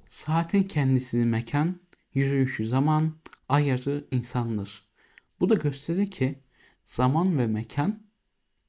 Saatin kendisi mekan, yürüyüşü zaman, ayarı insandır. Bu da gösterir ki zaman ve mekan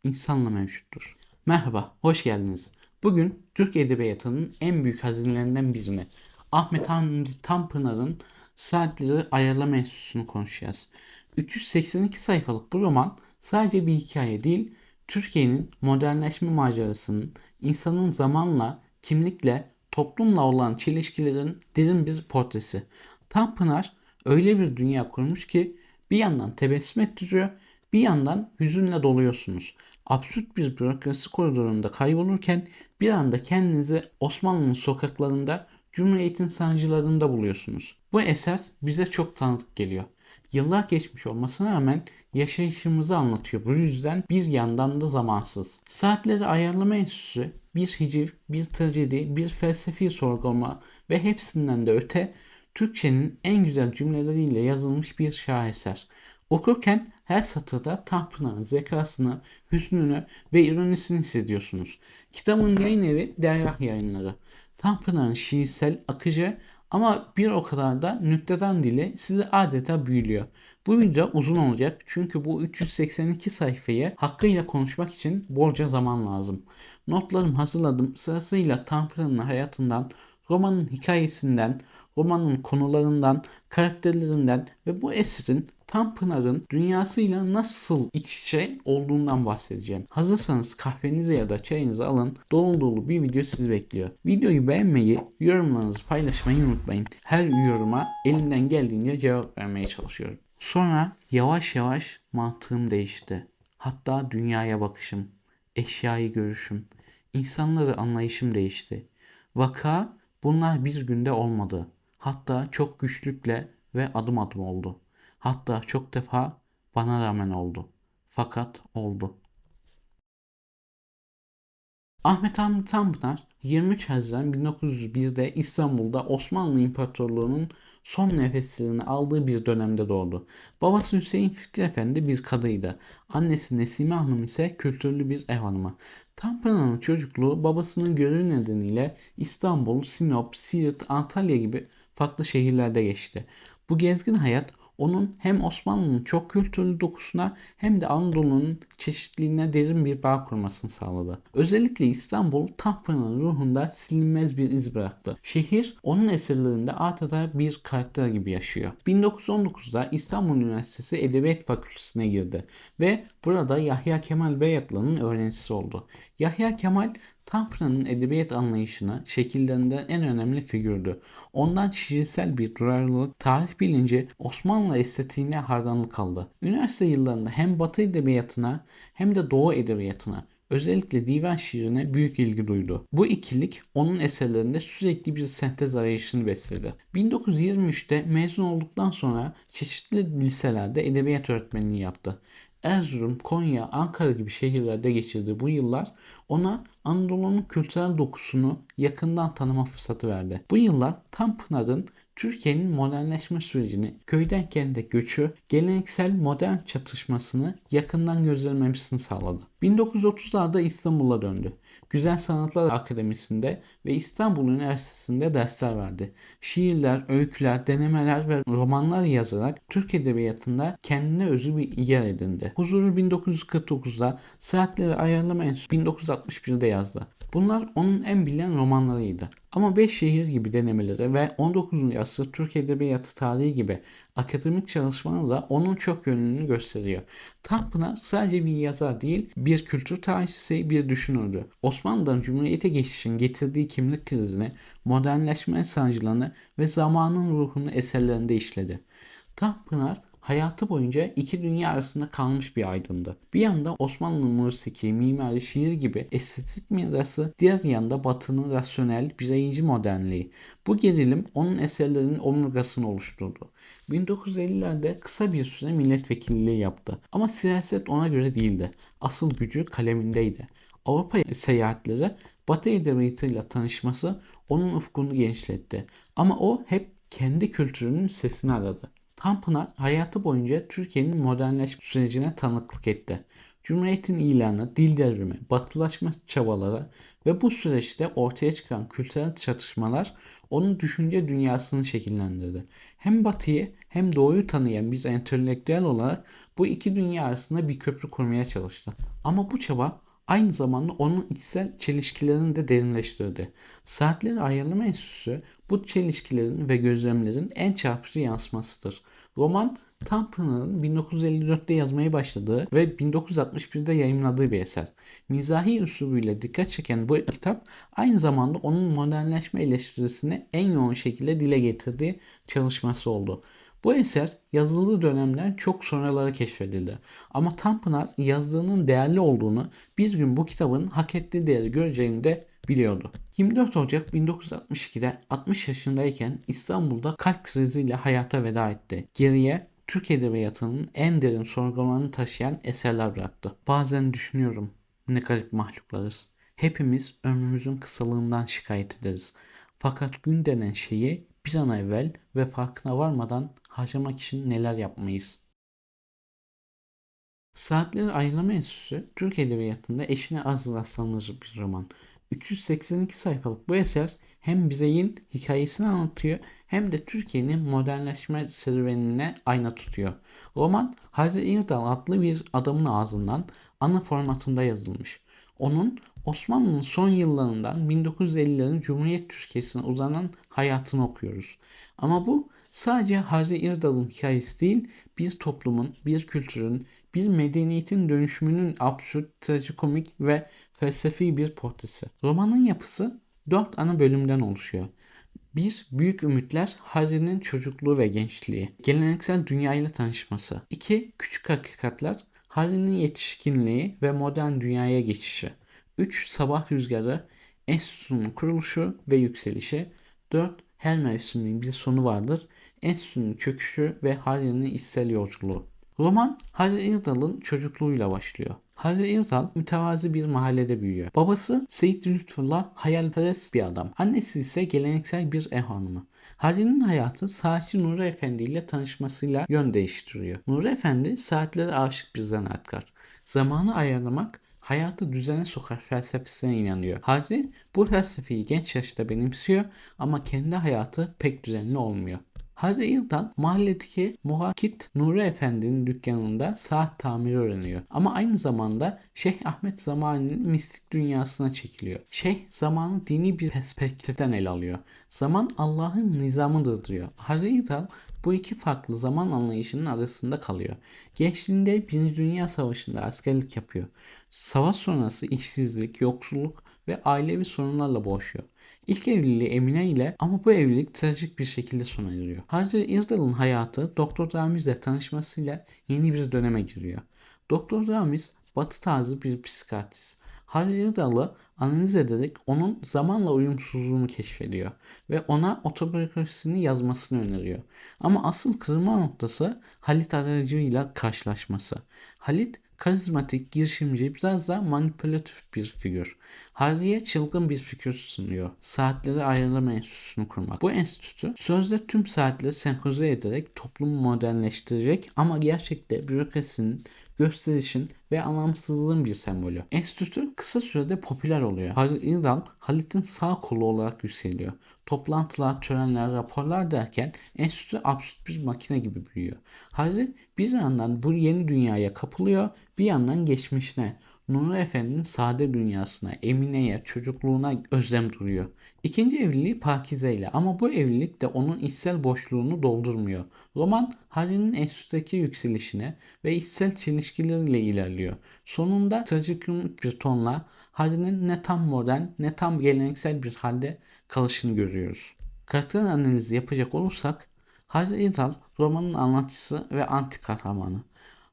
insanla mevcuttur. Merhaba, hoş geldiniz. Bugün Türk Edebiyatı'nın en büyük hazinelerinden birini, Ahmet Hamdi Tanpınar'ın Saatleri Ayarlama Enstitüsü'nü konuşacağız. 382 sayfalık bu roman sadece bir hikaye değil, Türkiye'nin modernleşme macerasının, insanın zamanla, kimlikle, toplumla olan çelişkilerin derin bir portresi. Tanpınar öyle bir dünya kurmuş ki bir yandan tebessüm ettiriyor, bir yandan hüzünle doluyorsunuz. Absürt bir bürokrasi koridorunda kaybolurken bir anda kendinizi Osmanlı'nın sokaklarında, Cumhuriyet'in sancılarında buluyorsunuz. Bu eser bize çok tanıdık geliyor. Yıllar geçmiş olmasına rağmen yaşayışımızı anlatıyor. Bu yüzden bir yandan da zamansız. Saatleri Ayarlama Enstitüsü bir hiciv, bir trajedi, bir felsefi sorgulama ve hepsinden de öte Türkçenin en güzel cümleleriyle yazılmış bir şaheser. Okurken her satırda Tanpınar'ın zekasını, hüznünü ve ironisini hissediyorsunuz. Kitabın yayın evi Dergah Yayınları. Tanpınar'ın şiirsel, akıcı ama bir o kadar da nükteden dili sizi adeta büyülüyor. Bu video uzun olacak çünkü bu 382 sayfayı hakkıyla konuşmak için bolca zaman lazım. Notlarımı hazırladım. Sırasıyla Tanpınar'ın hayatından, romanın hikayesinden, romanın konularından, karakterlerinden ve bu eserin Tanpınar'ın dünyasıyla nasıl iç içe olduğundan bahsedeceğim. Hazırsanız kahvenizi ya da çayınızı alın. Dolu dolu bir video sizi bekliyor. Videoyu beğenmeyi, yorumlarınızı paylaşmayı unutmayın. Her yoruma elimden geldiğince cevap vermeye çalışıyorum. Sonra yavaş yavaş mantığım değişti. Hatta dünyaya bakışım, eşyayı görüşüm, insanları anlayışım değişti. Vaka bunlar bir günde olmadı. Hatta çok güçlükle ve adım adım oldu. Hatta çok defa bana rağmen oldu. Fakat oldu. Ahmet Hamdi Tanpınar 23 Haziran 1901'de İstanbul'da Osmanlı İmparatorluğu'nun son nefeslerini aldığı bir dönemde doğdu. Babası Hüseyin Fikri Efendi bir kadıydı. Annesi Nesime Hanım ise kültürlü bir ev hanımı. Tanpınar'ın çocukluğu babasının görevi nedeniyle İstanbul, Sinop, Siirt, Antalya gibi farklı şehirlerde geçti. Bu gezgin hayat onun hem Osmanlı'nın çok kültürlü dokusuna hem de Anadolu'nun çeşitliliğine derin bir bağ kurmasını sağladı. Özellikle İstanbul, Tanpınar'ın ruhunda silinmez bir iz bıraktı. Şehir onun eserlerinde adeta bir karakter gibi yaşıyor. 1919'da İstanbul Üniversitesi Edebiyat Fakültesine girdi ve burada Yahya Kemal Beyatlı'nın öğrencisi oldu. Yahya Kemal Tanpınar'ın edebiyat anlayışını şekillendiren en önemli figürdü. Ondan şiirsel bir duyarlılık, tarih bilinci, Osmanlı estetiğine hayranlık aldı. Üniversite yıllarında hem Batı edebiyatına hem de Doğu edebiyatına, özellikle divan şiirine büyük ilgi duydu. Bu ikilik onun eserlerinde sürekli bir sentez arayışını besledi. 1923'te mezun olduktan sonra çeşitli liselerde edebiyat öğretmenliği yaptı. Erzurum, Konya, Ankara gibi şehirlerde geçirdiği bu yıllar ona Anadolu'nun kültürel dokusunu yakından tanıma fırsatı verdi. Bu yıllar Tanpınar'ın Türkiye'nin modernleşme sürecini, köyden kente göçü, geleneksel modern çatışmasını yakından gözlemlemesini sağladı. 1930'larda İstanbul'a döndü. Güzel Sanatlar Akademisi'nde ve İstanbul Üniversitesi'nde dersler verdi. Şiirler, öyküler, denemeler ve romanlar yazarak Türk Edebiyatı'nda kendine özgü bir yer edindi. Huzur'u 1949'da, Saatleri Ayarlama Enstitüsü 1961'de yazdı. Bunlar onun en bilinen romanlarıydı. Ama Beş Şehir gibi denemeleri ve 19. asır Türk Edebiyatı tarihi gibi akademik çalışmaları da onun çok yönlülüğünü gösteriyor. Tanpınar sadece bir yazar değil, bir kültür tarihçisi, bir düşünürdü. Osmanlı'dan Cumhuriyet'e geçişin getirdiği kimlik krizini, modernleşme sancılarını ve zamanın ruhunu eserlerinde işledi. Tanpınar hayatı boyunca iki dünya arasında kalmış bir aydındı. Bir yanda Osmanlı'nın musiki, mimari, şiir gibi estetik mirası, diğer yanda Batı'nın rasyonel, bireyci modernliği. Bu gerilim onun eserlerinin omurgasını oluşturdu. 1950'lerde kısa bir süre milletvekilliği yaptı. Ama siyaset ona göre değildi. Asıl gücü kalemindeydi. Avrupa seyahatleri, Batı edebiyatıyla tanışması onun ufkunu genişletti. Ama o hep kendi kültürünün sesini aradı. Tanpınar hayatı boyunca Türkiye'nin modernleşme sürecine tanıklık etti. Cumhuriyetin ilanı, dil devrimi, batılaşma çabaları ve bu süreçte ortaya çıkan kültürel çatışmalar onun düşünce dünyasını şekillendirdi. Hem Batı'yı hem Doğu'yu tanıyan bir entelektüel olarak bu iki dünya arasında bir köprü kurmaya çalıştı. Ama bu çaba aynı zamanda onun içsel çelişkilerini de derinleştirdi. Saatleri Ayrılma Enstitüsü bu çelişkilerin ve gözlemlerin en çarpıcı yansımasıdır. Roman Tanpınar'ın 1954'te yazmaya başladığı ve 1961'de yayımladığı bir eser. Mizahi üslubuyla dikkat çeken bu kitap aynı zamanda onun modernleşme eleştirisini en yoğun şekilde dile getirdiği çalışması oldu. Bu eser yazıldığı dönemden çok sonraları keşfedildi. Ama Tanpınar yazdığının değerli olduğunu, bir gün bu kitabın hak ettiği değeri göreceğini de biliyordu. 24 Ocak 1962'de 60 yaşındayken İstanbul'da kalp kriziyle hayata veda etti. Geriye Türk Edebiyatı'nın en derin sorgularını taşıyan eserler bıraktı. Bazen düşünüyorum, ne garip mahluklarız. Hepimiz ömrümüzün kısalığından şikayet ederiz. Fakat gün denen şeyi bir an evvel ve farkına varmadan harcamak için neler yapmayız? Saatleri Ayrılma Enstitüsü, Türk Edebiyatı'nda eşine az rastlanır bir roman. 382 sayfalık bu eser hem bireyin hikayesini anlatıyor hem de Türkiye'nin modernleşme serüvenine ayna tutuyor. Roman, Hacı İrdal adlı bir adamın ağzından anı formatında yazılmış. Onun Osmanlı'nın son yıllarından 1950'lerin Cumhuriyet Türkiye'sine uzanan hayatını okuyoruz. Ama bu sadece Hacı İrdal'ın hikayesi değil, bir toplumun, bir kültürün, bir medeniyetin dönüşümünün absürt, trajikomik ve felsefi bir portresi. Romanın yapısı 4 ana bölümden oluşuyor. Bir, Büyük Ümitler, Harry'nin çocukluğu ve gençliği. Geleneksel dünyayla tanışması. 2, Küçük Hakikatler, Harry'nin yetişkinliği ve modern dünyaya geçişi. 3, Sabah Rüzgarı, Enstitüsü'nün kuruluşu ve yükselişi. 4, Her mevsimin bir sonu vardır, Enstitüsü'nün çöküşü ve Harry'nin içsel yolculuğu. Roman Harry Irdal'ın çocukluğuyla başlıyor. Harry Irdal mütevazi bir mahallede büyüyor. Babası Seyit Lütfullah hayalperest bir adam. Annesi ise geleneksel bir ev hanımı. Harry'nin hayatı saatçi Nuri Efendi ile tanışmasıyla yön değiştiriyor. Nuri Efendi saatlere aşık bir zanaatkar. Zamanı ayarlamak hayatı düzene sokar felsefesine inanıyor. Harry bu felsefeyi genç yaşta benimsiyor ama kendi hayatı pek düzenli olmuyor. Hacı İldan mahalledeki muhakkit Nuri Efendi'nin dükkanında saat tamiri öğreniyor. Ama aynı zamanda Şeyh Ahmet Zamani'nin mistik dünyasına çekiliyor. Şeyh zamanı dini bir perspektiften ele alıyor. Zaman Allah'ın nizamıdır diyor. Hacı İldan bu iki farklı zaman anlayışının arasında kalıyor. Gençliğinde Birinci Dünya Savaşı'nda askerlik yapıyor. Savaş sonrası işsizlik, yoksulluk ve ailevi sorunlarla boğuşuyor. İlk evliliği Emine ile ama bu evlilik trajik bir şekilde sona eriyor. Hacı İrdal'ın hayatı Doktor Ramiz'le tanışmasıyla yeni bir döneme giriyor. Doktor Ramiz Batı tarzı bir psikiyatrist. Hacı İrdal'ı analiz ederek onun zamanla uyumsuzluğunu keşfediyor ve ona otobiyografisini yazmasını öneriyor. Ama asıl kırılma noktası Halit aracıyla karşılaşması. Halit karizmatik, girişimci, biraz da manipülatif bir figür. Harry'e çılgın bir fikir sunuyor. Saatleri Ayrılma Enstitüsü'nü kurmak. Bu enstitü sözde tüm saatleri senkronize ederek toplumu modernleştirecek ama gerçekte bürokrasinin, gösterişin ve anlamsızlığın bir sembolü. Enstitü kısa sürede popüler oluyor. Harry İrdal, Halit'in sağ kolu olarak yükseliyor. Toplantılar, törenler, raporlar derken enstitü absürt bir makine gibi büyüyor. Harry bir yandan bu yeni dünyaya kapılıyor, bir yandan geçmişine, Nuri Efendi'nin sade dünyasına, Emine'ye, çocukluğuna özlem duyuyor. İkinci evliliği Pakize ile ama bu evlilik de onun içsel boşluğunu doldurmuyor. Roman Harry'nin enstitüdeki yükselişine ve içsel çelişkileriyle ilerliyor. Sonunda trajikomik bir tonla Harry'nin ne tam modern ne tam geleneksel bir halde kalışını görüyoruz. Karakter analizi yapacak olursak Harry Idal romanın anlatıcısı ve anti kahramanı.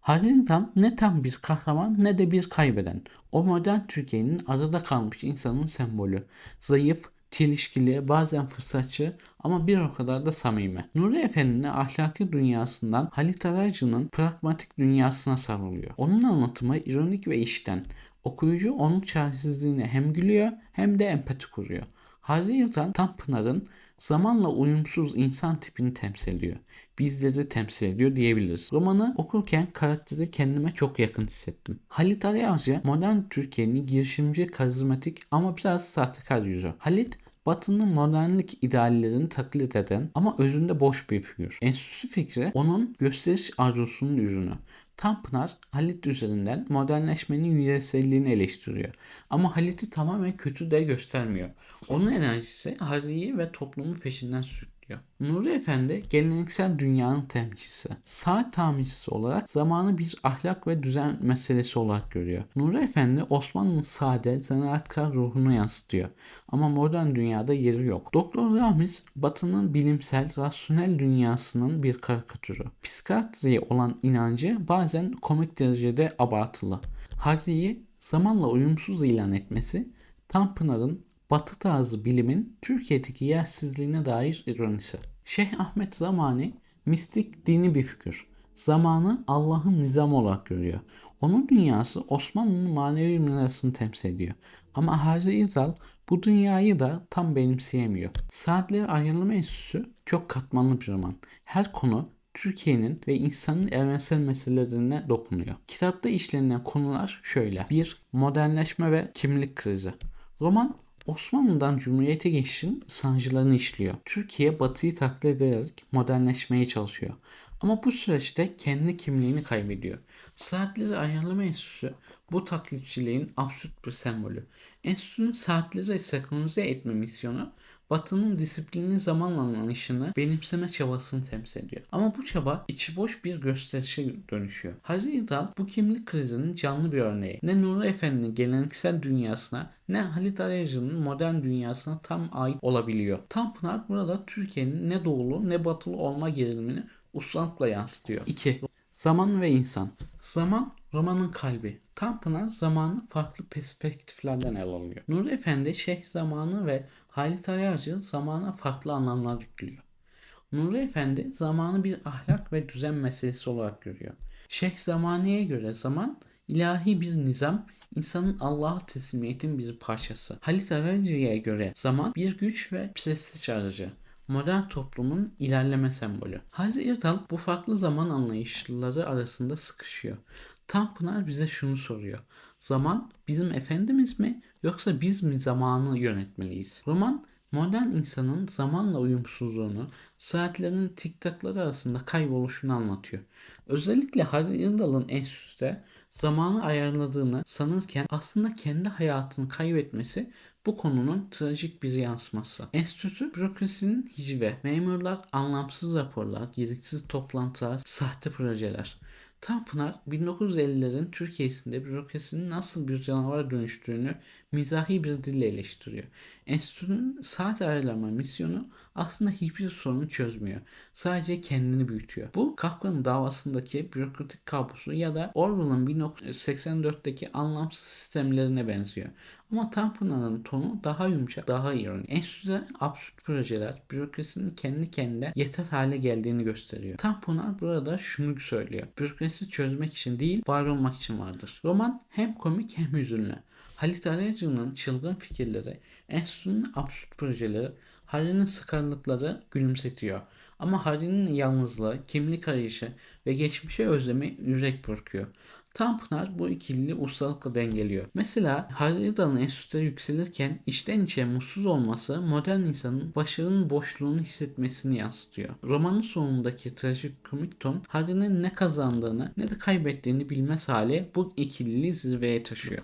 Halinden ne tam bir kahraman ne de bir kaybeden. O modern Türkiye'nin arada kalmış insanın sembolü. Zayıf, çelişkili, bazen fırsatçı ama bir o kadar da samimi. Nuri Efendi'nin ahlaki dünyasından Halit Aracı'nın pragmatik dünyasına sarılıyor. Onun anlatımı ironik ve içten. Okuyucu onun çaresizliğine hem gülüyor hem de empati kuruyor. Harri Yıldan Tanpınar'ın zamanla uyumsuz insan tipini temsil ediyor. Bizleri temsil ediyor diyebiliriz. Romanı okurken karakteri kendime çok yakın hissettim. Halit Ayarcı modern Türkiye'nin girişimci, karizmatik ama biraz sahtekar yüzü. Halit Batı'nın modernlik ideallerini taklit eden ama özünde boş bir figür. Enstitü fikri onun gösteriş arzusunun ürünü. Tanpınar Halit üzerinden modernleşmenin yüzeyselliğini eleştiriyor. Ama Halit'i tamamen kötü de göstermiyor. Onun enerjisi Harry'i ve toplumu peşinden sürüklüyor. Nuri Efendi geleneksel dünyanın temsilcisi. Saat tamircisi olarak zamanı bir ahlak ve düzen meselesi olarak görüyor. Nuri Efendi Osmanlı'nın sade, zanaatkar ruhunu yansıtıyor. Ama modern dünyada yeri yok. Doktor Ramiz, Batı'nın bilimsel, rasyonel dünyasının bir karikatürü. Psikiyatriye olan inancı bazen komik derecede abartılı. Harry'i zamanla uyumsuz ilan etmesi, Tanpınar'ın Batı tarzı bilimin Türkiye'deki yersizliğine dair ironisi. Şeyh Ahmet Zamani mistik dini bir figür. Zamanı Allah'ın nizamı olarak görüyor. Onun dünyası Osmanlı'nın manevi mirasını temsil ediyor. Ama Harri İrzal bu dünyayı da tam benimseyemiyor. Saatleri Ayrılma Enstitüsü çok katmanlı bir roman. Her konu Türkiye'nin ve insanın evrensel meselelerine dokunuyor. Kitapta işlenen konular şöyle. 1. Modernleşme ve kimlik krizi. Roman Osmanlı'dan Cumhuriyet'e geçişin sancılarını işliyor. Türkiye Batı'yı taklit ederek modernleşmeye çalışıyor. Ama bu süreçte kendi kimliğini kaybediyor. Saatleri Ayarlama Enstitüsü bu taklitçiliğin absürt bir sembolü. Enstitünün saatleri senkronize etme misyonu Batı'nın disiplinli zaman anlayışını benimseme çabasını temsil ediyor. Ama bu çaba içi boş bir gösterişe dönüşüyor. Hacı İdal bu kimlik krizinin canlı bir örneği. Ne Nuri Efendi'nin geleneksel dünyasına ne Halit Arayıcı'nın modern dünyasına tam ait olabiliyor. Tanpınar burada Türkiye'nin ne doğulu ne batılı olma gerilimini ustalıkla yansıtıyor. 2. Zaman ve insan. Zaman romanın kalbi. Tanpınar zamanı farklı perspektiflerden ele alıyor. Nuri Efendi Şeyh zamanı ve Halit Ayarcı zamana farklı anlamlar yüklüyor. Nuri Efendi zamanı bir ahlak ve düzen meselesi olarak görüyor. Şeyh Zamani'ye göre zaman ilahi bir nizam, insanın Allah'a teslimiyetin bir parçası. Halit Aracı'ya göre zaman bir güç ve prestij aracı. Modern toplumun ilerleme sembolü. Halil İrdal bu farklı zaman anlayışları arasında sıkışıyor. Tanpınar bize şunu soruyor. Zaman bizim efendimiz mi yoksa biz mi zamanı yönetmeliyiz? Roman modern insanın zamanla uyumsuzluğunu, saatlerinin tiktakları arasında kayboluşunu anlatıyor. Özellikle Halil İrdal'ın enstitüde zamanı ayarladığını sanırken aslında kendi hayatını kaybetmesi bu konunun trajik bir yansıması. Enstitü bürokrasinin hicive, memurlar anlamsız raporlar, gereksiz toplantılar, sahte projeler. Tanpınar 1950'lerin Türkiye'sinde bürokrasinin nasıl bir canavara dönüştüğünü mizahi bir dille eleştiriyor. Enstitünün saat ayarlama misyonu aslında hiçbir sorunu çözmüyor. Sadece kendini büyütüyor. Bu Kafka'nın davasındaki bürokratik kabusu ya da Orwell'ın 1984'teki anlamsız sistemlerine benziyor. Ama Tanpınar'ın tonu daha yumuşak, daha ironik. Enstitüde absürt projeler bürokrasinin kendi kendine yeter hale geldiğini gösteriyor. Tanpınar burada şunu söylüyor. Bürokrasi çözmek için değil, var olmak için vardır. Roman hem komik hem hüzünlü. Halit Arayıcı'nın çılgın fikirleri, enstitünün absürt projeleri, Harry'nin sıkarlıkları gülümsetiyor. Ama Harry'nin yalnızlığı, kimlik arayışı ve geçmişe özlemi yürek burkuyor. Tanpınar bu ikililiği ustalıkla dengeliyor. Mesela Harry Idal'ın enstitüde yükselirken içten içe mutsuz olması modern insanın başarının boşluğunu hissetmesini yansıtıyor. Romanın sonundaki trajikomik ton Harry'nin ne kazandığını ne de kaybettiğini bilmez hale bu ikililiği zirveye taşıyor.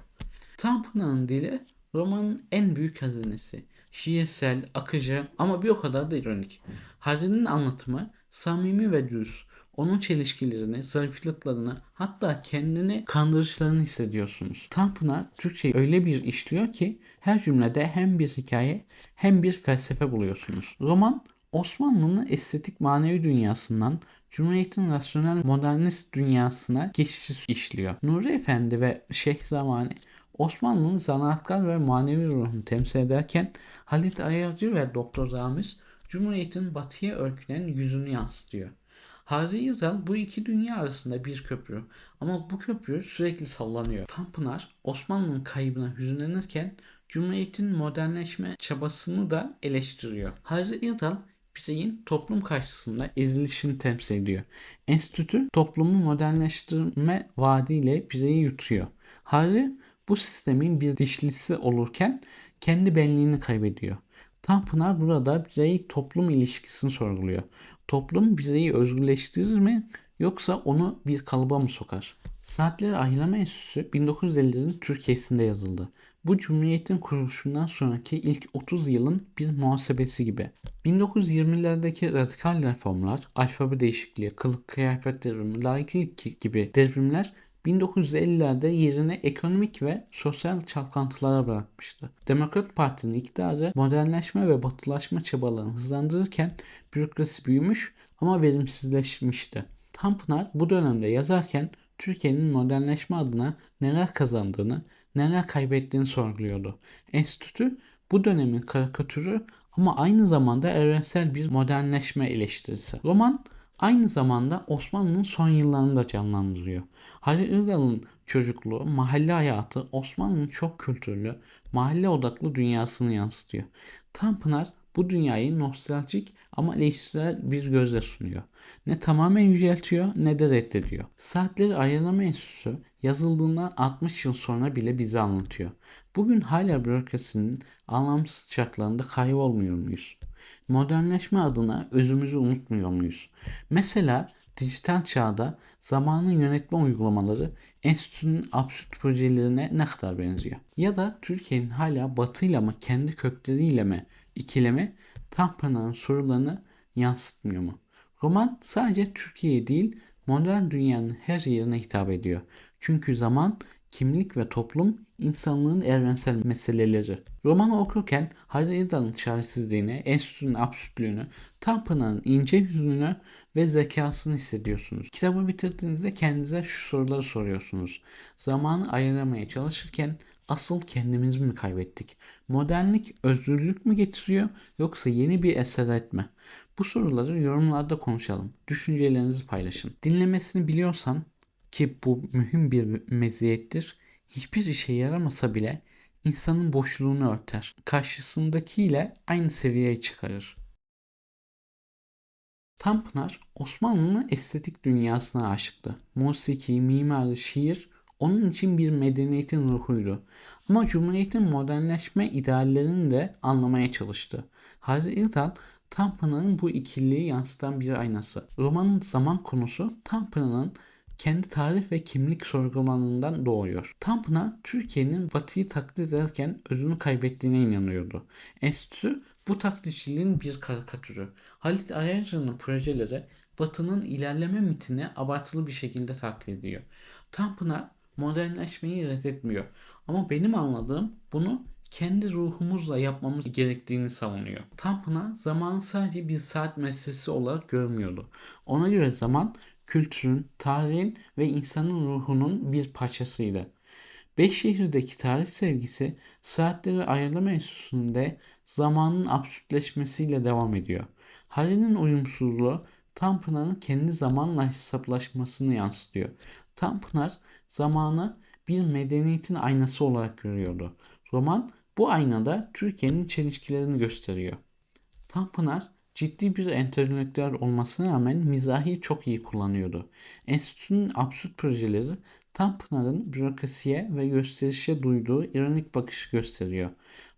Tanpınar'ın dili romanın en büyük hazinesi. Şiirsel, akıcı ama bir o kadar da ironik. Harry'nin anlatımı samimi ve düz. Onun çelişkilerini, zayıflıklarını hatta kendini kandırışlarını hissediyorsunuz. Tanpınar Türkçeyi öyle bir işliyor ki her cümlede hem bir hikaye hem bir felsefe buluyorsunuz. Roman Osmanlı'nın estetik manevi dünyasından Cumhuriyet'in rasyonel modernist dünyasına geçiş işliyor. Nuri Efendi ve Şeyh Zamani Osmanlı'nın zanaatkar ve manevi ruhunu temsil ederken Halit Ayarcı ve Doktor Ramiz Cumhuriyet'in batıya örgülen yüzünü yansıtıyor. Harri Yırtal bu iki dünya arasında bir köprü ama bu köprü sürekli sallanıyor. Tanpınar Osmanlı'nın kaybına hüzünlenirken Cumhuriyet'in modernleşme çabasını da eleştiriyor. Harry Irdal bireyin toplum karşısında ezilişini temsil ediyor. Enstitü toplumu modernleştirme vaadiyle bireyi yutuyor. Harry bu sistemin bir dişlisi olurken kendi benliğini kaybediyor. Tanpınar burada birey toplum ilişkisini sorguluyor. Toplum bireyi özgürleştirir mi yoksa onu bir kalıba mı sokar? Saatleri Ahlama Enstitüsü 1950'lerin Türkiye'sinde yazıldı. Bu Cumhuriyet'in kuruluşundan sonraki ilk 30 yılın bir muhasebesi gibi. 1920'lerdeki radikal reformlar, alfabe değişikliği, kılık kıyafet devrimi, laiklik gibi devrimler 1950'lerde yerini ekonomik ve sosyal çalkantılara bırakmıştı. Demokrat Parti'nin iktidarı modernleşme ve batılaşma çabalarını hızlandırırken bürokrasi büyümüş ama verimsizleşmişti. Tanpınar bu dönemde yazarken Türkiye'nin modernleşme adına neler kazandığını, neler kaybettiğini sorguluyordu. Enstitü bu dönemin karikatürü ama aynı zamanda evrensel bir modernleşme eleştirisi. Roman aynı zamanda Osmanlı'nın son yıllarını da canlandırıyor. Halil Iğdal'ın çocukluğu, mahalle hayatı Osmanlı'nın çok kültürlü, mahalle odaklı dünyasını yansıtıyor. Tanpınar bu dünyayı nostaljik ama eleştirel bir gözle sunuyor. Ne tamamen yüceltiyor ne de reddediyor. Saatleri Ayarlama Enstitüsü yazıldığından 60 yıl sonra bile bizi anlatıyor. Bugün hala bürokrasinin anlamsız çarklarında kaybolmuyor muyuz? Modernleşme adına özümüzü unutmuyor muyuz? Mesela dijital çağda zamanın yönetme uygulamaları enstitünün absürt projelerine ne kadar benziyor? Ya da Türkiye'nin hala batıyla mı kendi kökleriyle mi ikilemi Tanpınar'ın sorularını yansıtmıyor mu? Roman sadece Türkiye değil modern dünyanın her yerine hitap ediyor. Çünkü zaman, kimlik ve toplum insanlığın evrensel meseleleri. Romanı okurken Harry Irdal'ın çaresizliğini, enstitünün absürtlüğünü, Tanpınar'ın ince hüznünü ve zekasını hissediyorsunuz. Kitabı bitirdiğinizde kendinize şu soruları soruyorsunuz. Zamanı ayıramaya çalışırken asıl kendimizi mi kaybettik? Modernlik özgürlük mü getiriyor yoksa yeni bir esaret mi? Bu soruları yorumlarda konuşalım. Düşüncelerinizi paylaşın. Dinlemesini biliyorsan ki bu mühim bir meziyettir. Hiçbir işe yaramasa bile insanın boşluğunu örter. Karşısındakiyle aynı seviyeye çıkarır. Tanpınar Osmanlı'nın estetik dünyasına aşıktı. Musiki, mimari, şiir onun için bir medeniyetin ruhuydu. Ama Cumhuriyet'in modernleşme ideallerini de anlamaya çalıştı. Harry Irdal Tanpınar'ın bu ikiliyi yansıtan bir aynası. Romanın zaman konusu Tanpınar'ın kendi tarih ve kimlik sorgulamanından doğuyor. Tanpınar Türkiye'nin Batı'yı taklit ederken özünü kaybettiğine inanıyordu. Enstitü bu taklitçiliğin bir karikatürü. Halit Ayarcı'nın projeleri Batı'nın ilerleme mitini abartılı bir şekilde taklit ediyor. Tanpınar modernleşmeyi reddetmiyor. Ama benim anladığım bunu kendi ruhumuzla yapmamız gerektiğini savunuyor. Tanpınar zamanı sadece bir saat meselesi olarak görmüyordu. Ona göre zaman kültürün, tarihin ve insanın ruhunun bir parçasıydı. Beşşehir'deki tarih sevgisi saatleri ayarlama enstitüsünde zamanın absürtleşmesiyle devam ediyor. Halinin uyumsuzluğu Tanpınar'ın kendi zamanla hesaplaşmasını yansıtıyor. Tanpınar zamanı bir medeniyetin aynası olarak görüyordu. Roman bu aynada Türkiye'nin çelişkilerini gösteriyor. Tanpınar ciddi bir entelektüel olmasına rağmen mizahi çok iyi kullanıyordu. Enstitünün absürt projeleri Tanpınar'ın bürokrasiye ve gösterişe duyduğu ironik bakışı gösteriyor.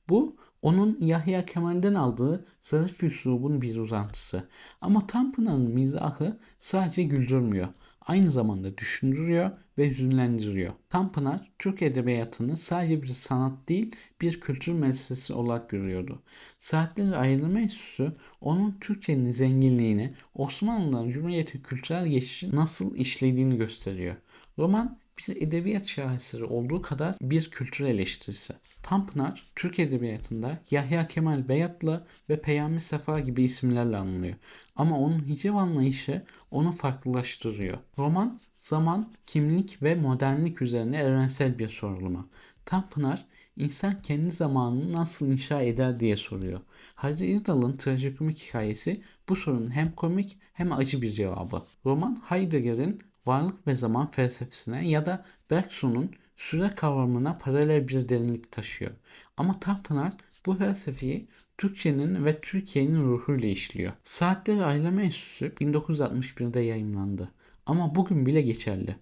Bu onun Yahya Kemal'den aldığı zarif üslubun bir uzantısı. Ama Tanpınar'ın mizahı sadece güldürmüyor. Aynı zamanda düşündürüyor ve hüzünlendiriyor. Tanpınar Türk edebiyatını sadece bir sanat değil bir kültür meselesi olarak görüyordu. Saatleri Ayrılma Enstitüsü onun Türkçenin zenginliğini, Osmanlı'dan Cumhuriyet'e kültürel geçişi nasıl işlediğini gösteriyor. Roman bir edebiyat şaheseri olduğu kadar bir kültür eleştirisi. Tanpınar, Türk Edebiyatı'nda Yahya Kemal Beyatlı ve Peyami Safa gibi isimlerle anılıyor. Ama onun hicv anlayışı onu farklılaştırıyor. Roman, zaman, kimlik ve modernlik üzerine evrensel bir sorgulama. Tanpınar, insan kendi zamanını nasıl inşa eder diye soruyor. Hacı İrdal'ın trajikomik hikayesi bu sorunun hem komik hem acı bir cevabı. Roman Heidegger'in varlık ve zaman felsefesine ya da Bergson'un süre kavramına paralel bir derinlik taşıyor. Ama Tanpınar bu felsefeyi Türkçenin ve Türkiye'nin ruhuyla işliyor. Saatleri Aylama Enstitüsü 1961'de yayımlandı. Ama bugün bile geçerli.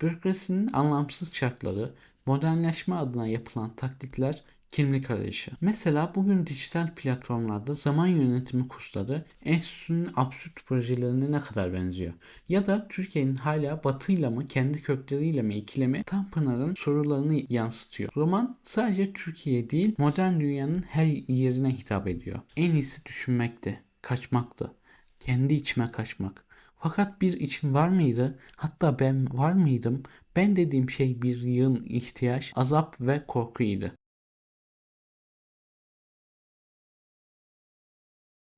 Bürokrasinin anlamsız çarkları, modernleşme adına yapılan taklitler, kimlik arayışı. Mesela bugün dijital platformlarda zaman yönetimi kursları enstitünün absürt projelerine ne kadar benziyor? Ya da Türkiye'nin hala batıyla mı kendi kökleriyle mi ikilemi Tanpınar'ın sorularını yansıtıyor. Roman sadece Türkiye değil modern dünyanın her yerine hitap ediyor. En iyisi düşünmekti, kaçmaktı. Kendi içime kaçmak. Fakat bir içim var mıydı? Hatta ben var mıydım? Ben dediğim şey bir yığın ihtiyaç, azap ve korkuydu.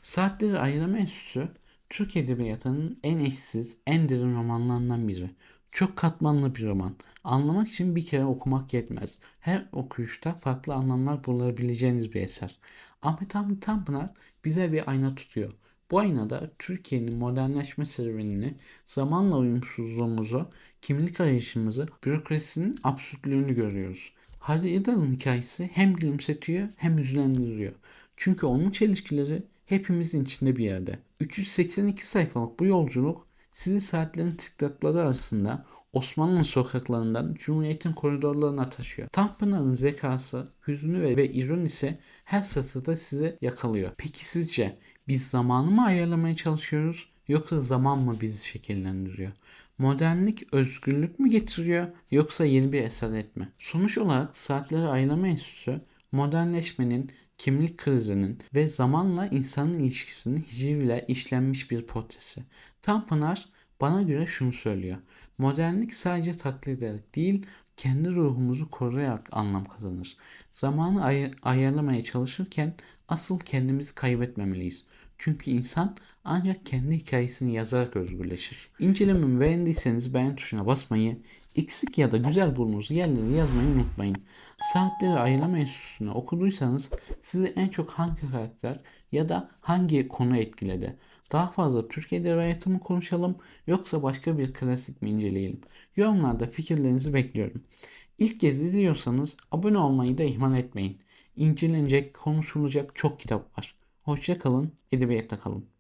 Saatleri Ayrılma Enstitüsü, Türk Edebiyatı'nın en eşsiz, en derin romanlarından biri. Çok katmanlı bir roman. Anlamak için bir kere okumak yetmez. Her okuyuşta farklı anlamlar bulabileceğiniz bir eser. Ahmet Hamdi Tanpınar bize bir ayna tutuyor. Bu aynada Türkiye'nin modernleşme serüvenini, zamanla uyumsuzluğumuzu, kimlik arayışımızı, bürokrasinin absürtlüğünü görüyoruz. Hadi Yıldırım'ın hikayesi hem gülümsetiyor hem hüzünlendiriyor. Çünkü onun çelişkileri hepimizin içinde bir yerde. 382 sayfalık bu yolculuk sizi saatlerin tıklatları arasında Osmanlı sokaklarından Cumhuriyet'in koridorlarına taşıyor. Tanpınar'ın zekası, hüznü ve ironisi her satırda sizi yakalıyor. Peki sizce biz zamanı mı ayarlamaya çalışıyoruz yoksa zaman mı bizi şekillendiriyor? Modernlik özgürlük mü getiriyor yoksa yeni bir esaret mi? Sonuç olarak Saatleri Ayarlama Enstitüsü modernleşmenin, kimlik krizinin ve zamanla insanın ilişkisinin hicivle işlenmiş bir portresi. Tanpınar bana göre şunu söylüyor. Modernlik sadece taklit ederek değil, kendi ruhumuzu koruyarak anlam kazanır. Zamanı ayarlamaya çalışırken asıl kendimizi kaybetmemeliyiz. Çünkü insan ancak kendi hikayesini yazarak özgürleşir. İncelememi beğendiyseniz beğen tuşuna basmayı, eksik ya da güzel bulduğunuz yerleri yazmayı unutmayın. Saatleri Ayırma Enstitüsü'nü okuduysanız sizi en çok hangi karakter ya da hangi konu etkiledi? Daha fazla Türk Edebiyatı mı konuşalım yoksa başka bir klasik mi inceleyelim? Yorumlarda fikirlerinizi bekliyorum. İlk kez izliyorsanız abone olmayı da ihmal etmeyin. İncelenecek, konuşulacak çok kitap var. Hoşça kalın, edebiyatta kalın.